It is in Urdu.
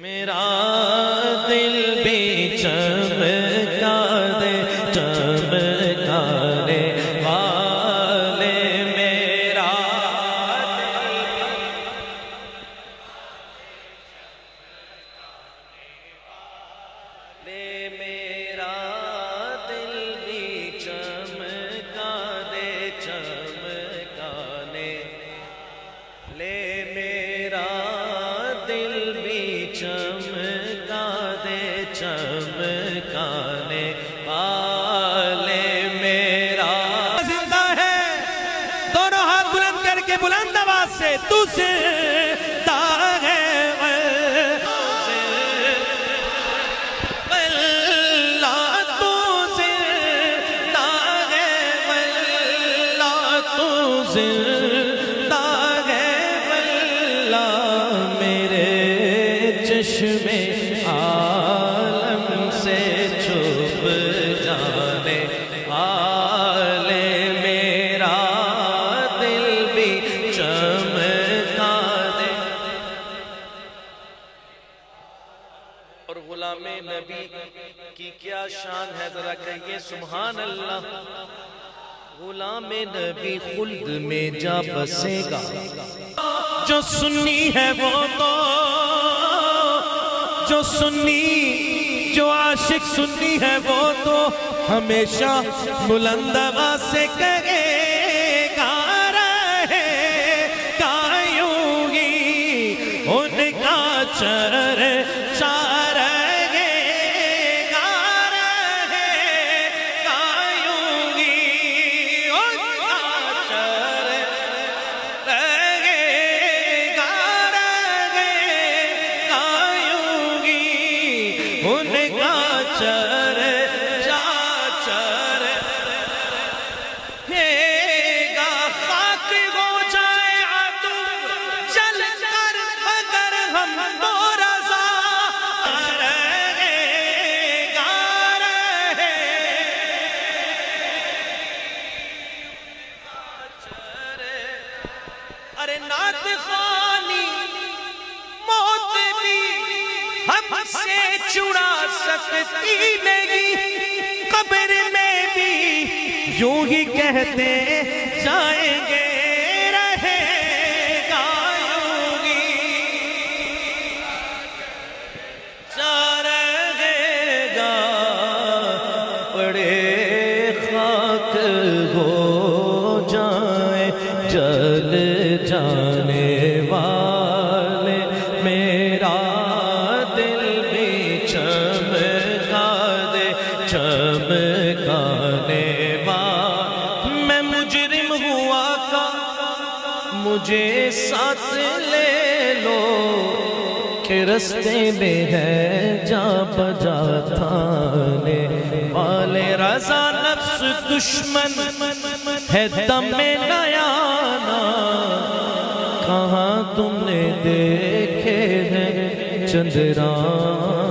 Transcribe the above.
میرا دل بھی چمکا دے چمکانے والے میرا دل بھی چمکا دے چمکانے لے میرا دل بھی چمکا دے چمکانے والے میرا زندہ ہے دونوں ہاتھ بلند کر کے بلند آواز سے تو زندہ ہے زندہ ہے واللہ میرے چشم عالم سے چھپ جانے والے میرا دل بھی چمکا دے. اور غلام نبی کی کیا شان ہے ذرا کہیے سبحان اللہ. غلام نبی خلد میں جا بسے گا جو سنی ہے وہ تو جو سنی جو عاشق سنی ہے وہ تو ہمیشہ بلند آواز سے کہے گا رہے گا یوں ہی ان کا چرچا نعت خوانی موت بھی ہم سے چھڑا سکتی نہیں قبر میں بھی یوں ہی کہتے جائیں گے رہے گا یوں ہی رہے گا پڑے خاک ہو جائیں جل جانے والے میرا دل بھی چمکا دے چمکانے والے. میں مجرم ہوا کا مجھے ساتھ لے لو کہ رستے میں ہے جا بجا تھانے والے. رضا نفس دشمن ہے دم میں نیانا کہاں تم نے دیکھے ہیں چندران